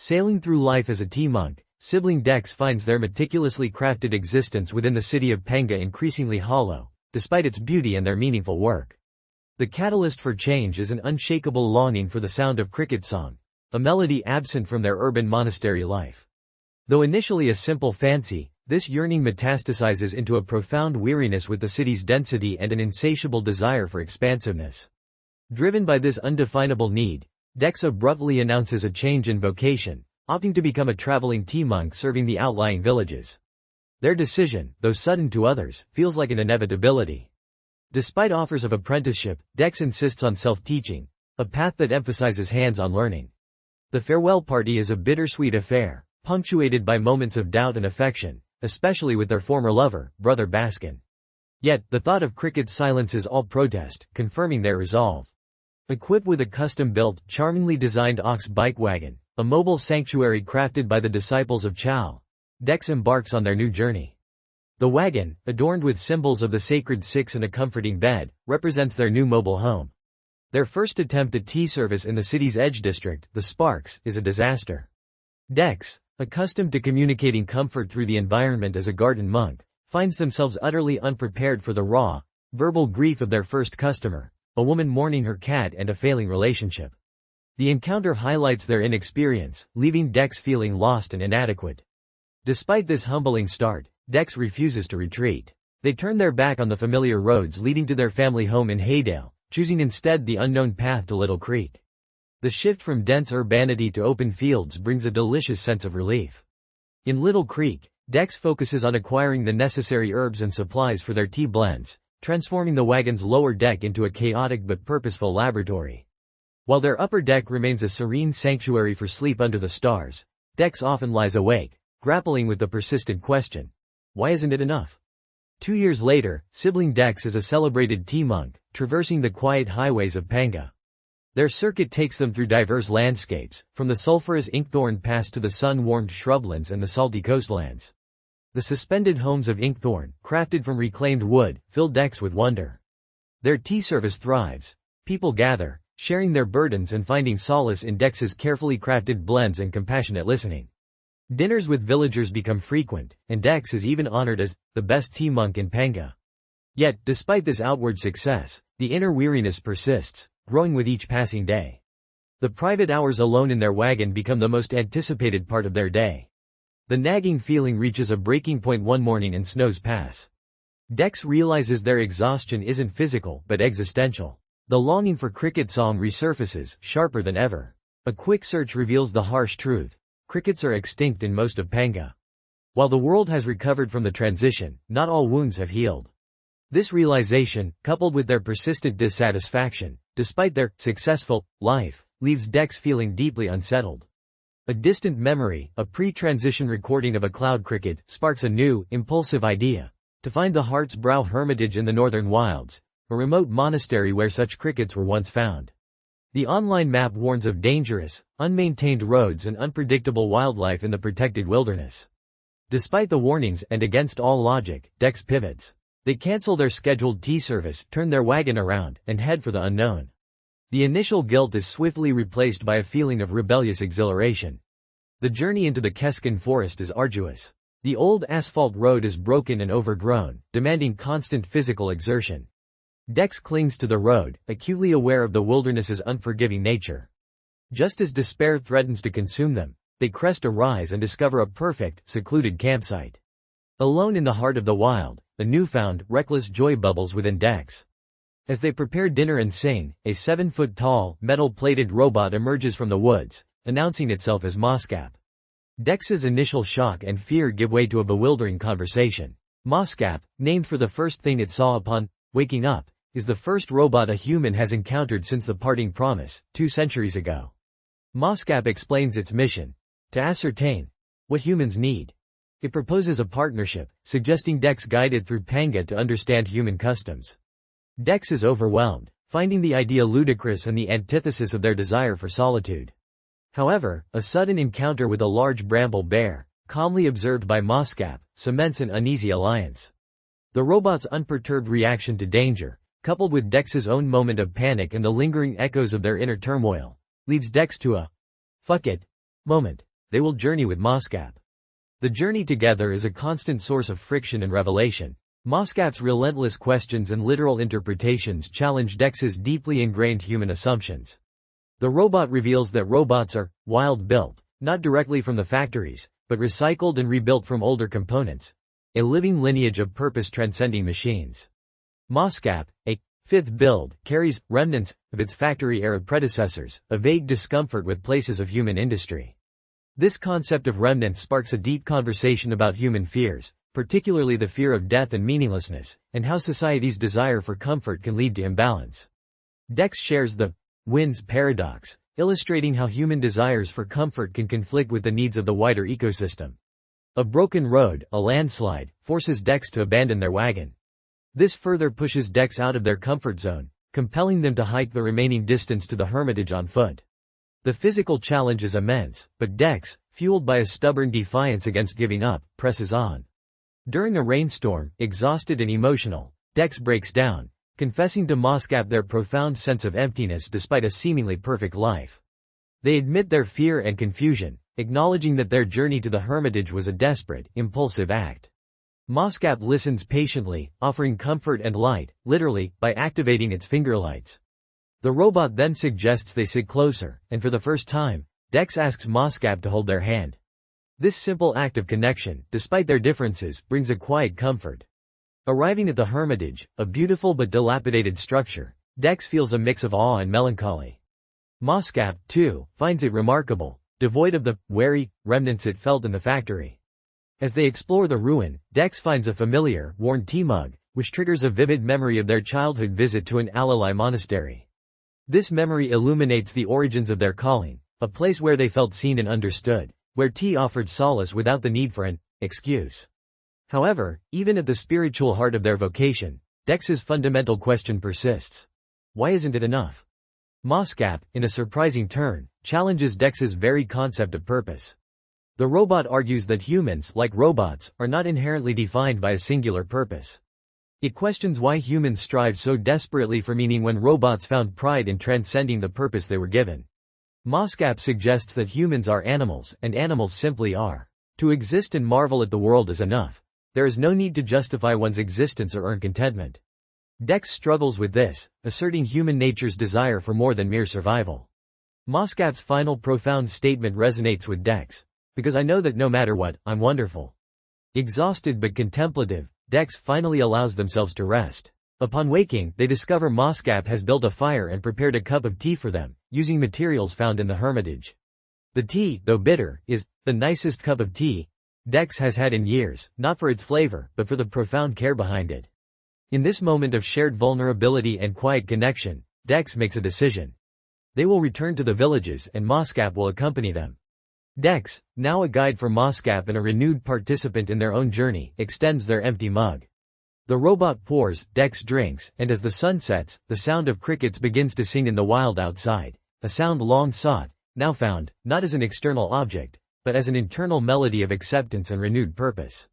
Sailing through life as a tea monk, sibling Dex finds their meticulously crafted existence within the city of Panga increasingly hollow, despite its beauty and their meaningful work. The catalyst for change is an unshakable longing for the sound of cricket song, a melody absent from their urban monastery life. Though initially a simple fancy, this yearning metastasizes into a profound weariness with the city's density and an insatiable desire for expansiveness. Driven by this undefinable need, Dex abruptly announces a change in vocation, opting to become a traveling tea monk serving the outlying villages. Their decision, though sudden to others, feels like an inevitability. Despite offers of apprenticeship, Dex insists on self-teaching, a path that emphasizes hands-on learning. The farewell party is a bittersweet affair, punctuated by moments of doubt and affection, especially with their former lover, Brother Baskin. Yet, the thought of cricket silences all protest, confirming their resolve. Equipped with a custom-built, charmingly designed ox bike wagon, a mobile sanctuary crafted by the disciples of Chow, Dex embarks on their new journey. The wagon, adorned with symbols of the sacred six and a comforting bed, represents their new mobile home. Their first attempt at tea service in the city's edge district, the Sparks, is a disaster. Dex, accustomed to communicating comfort through the environment as a garden monk, finds themselves utterly unprepared for the raw, verbal grief of their first customer, a woman mourning her cat and a failing relationship. The encounter highlights their inexperience, leaving Dex feeling lost and inadequate. Despite this humbling start, Dex refuses to retreat. They turn their back on the familiar roads leading to their family home in Haydale, choosing instead the unknown path to Little Creek. The shift from dense urbanity to open fields brings a delicious sense of relief. In Little Creek, Dex focuses on acquiring the necessary herbs and supplies for their tea blends, transforming the wagon's lower deck into a chaotic but purposeful laboratory. While their upper deck remains a serene sanctuary for sleep under the stars, Dex often lies awake, grappling with the persistent question, why isn't it enough? 2 years later, sibling Dex is a celebrated tea monk, traversing the quiet highways of Panga. Their circuit takes them through diverse landscapes, from the sulphurous Inkthorn Pass to the sun-warmed shrublands and the salty coastlands. The suspended homes of Inkthorn, crafted from reclaimed wood, fill Dex with wonder. Their tea service thrives. People gather, sharing their burdens and finding solace in Dex's carefully crafted blends and compassionate listening. Dinners with villagers become frequent, and Dex is even honored as the best tea monk in Panga. Yet, despite this outward success, the inner weariness persists, growing with each passing day. The private hours alone in their wagon become the most anticipated part of their day. The nagging feeling reaches a breaking point one morning in Snows Pass. Dex realizes their exhaustion isn't physical but existential. The longing for cricket song resurfaces, sharper than ever. A quick search reveals the harsh truth. Crickets are extinct in most of Panga. While the world has recovered from the transition, not all wounds have healed. This realization, coupled with their persistent dissatisfaction, despite their successful life, leaves Dex feeling deeply unsettled. A distant memory, a pre-transition recording of a cloud cricket, sparks a new, impulsive idea: to find the Heart's Brow Hermitage in the northern wilds, a remote monastery where such crickets were once found. The online map warns of dangerous, unmaintained roads and unpredictable wildlife in the protected wilderness. Despite the warnings and against all logic, Dex pivots. They cancel their scheduled tea service, turn their wagon around, and head for the unknown. The initial guilt is swiftly replaced by a feeling of rebellious exhilaration. The journey into the Keskin forest is arduous. The old asphalt road is broken and overgrown, demanding constant physical exertion. Dex clings to the road, acutely aware of the wilderness's unforgiving nature. Just as despair threatens to consume them, they crest a rise and discover a perfect, secluded campsite. Alone in the heart of the wild, a newfound, reckless joy bubbles within Dex. As they prepare dinner and sing, a 7-foot-tall, metal-plated robot emerges from the woods, announcing itself as Mosscap. Dex's initial shock and fear give way to a bewildering conversation. Mosscap, named for the first thing it saw upon waking up, is the first robot a human has encountered since the parting promise, 2 centuries ago. Mosscap explains its mission: to ascertain what humans need. It proposes a partnership, suggesting Dex guide it through Panga to understand human customs. Dex is overwhelmed, finding the idea ludicrous and the antithesis of their desire for solitude. However, a sudden encounter with a large bramble bear, calmly observed by Mosscap, cements an uneasy alliance. The robot's unperturbed reaction to danger, coupled with Dex's own moment of panic and the lingering echoes of their inner turmoil, leads Dex to a "fuck it" moment. they will journey with Mosscap. The journey together is a constant source of friction and revelation. Mosscap's relentless questions and literal interpretations challenge Dex's deeply ingrained human assumptions. The robot reveals that robots are wild-built, not directly from the factories, but recycled and rebuilt from older components, a living lineage of purpose-transcending machines. Mosscap, a fifth build, carries remnants of its factory-era predecessors, a vague discomfort with places of human industry. This concept of remnants sparks a deep conversation about human fears, particularly the fear of death and meaninglessness, and how society's desire for comfort can lead to imbalance. Dex shares the winds paradox, illustrating how human desires for comfort can conflict with the needs of the wider ecosystem. A broken road, a landslide, forces Dex to abandon their wagon. This further pushes Dex out of their comfort zone, compelling them to hike the remaining distance to the hermitage on foot. The physical challenge is immense, but Dex, fueled by a stubborn defiance against giving up, presses on. During a rainstorm, exhausted and emotional, Dex breaks down, confessing to Mosscap their profound sense of emptiness despite a seemingly perfect life. They admit their fear and confusion, acknowledging that their journey to the hermitage was a desperate, impulsive act. Mosscap listens patiently, offering comfort and light, literally, by activating its fingerlights. The robot then suggests they sit closer, and for the first time, Dex asks Mosscap to hold their hand. This simple act of connection, despite their differences, brings a quiet comfort. Arriving at the hermitage, a beautiful but dilapidated structure, Dex feels a mix of awe and melancholy. Mosscap, too, finds it remarkable, devoid of the wary remnants it felt in the factory. As they explore the ruin, Dex finds a familiar, worn tea mug, which triggers a vivid memory of their childhood visit to an Alalai monastery. This memory illuminates the origins of their calling, a place where they felt seen and understood, where tea offered solace without the need for an excuse. However, even at the spiritual heart of their vocation, Dex's fundamental question persists. Why isn't it enough? Mosscap, in a surprising turn, challenges Dex's very concept of purpose. The robot argues that humans, like robots, are not inherently defined by a singular purpose. It questions why humans strive so desperately for meaning when robots found pride in transcending the purpose they were given. Mosscap suggests that humans are animals, and animals simply are. To exist and marvel at the world is enough. There is no need to justify one's existence or earn contentment. Dex struggles with this, asserting human nature's desire for more than mere survival. Mosscap's final profound statement resonates with Dex. Because I know that no matter what, I'm wonderful. Exhausted but contemplative, Dex finally allows themselves to rest. Upon waking, they discover Mosscap has built a fire and prepared a cup of tea for them, using materials found in the hermitage. The tea, though bitter, is the nicest cup of tea Dex has had in years, not for its flavor, but for the profound care behind it. In this moment of shared vulnerability and quiet connection, Dex makes a decision. They will return to the villages and Mosscap will accompany them. Dex, now a guide for Mosscap and a renewed participant in their own journey, extends their empty mug. The robot pours, Dex drinks, and as the sun sets, the sound of crickets begins to sing in the wild outside, a sound long sought, now found, not as an external object, but as an internal melody of acceptance and renewed purpose.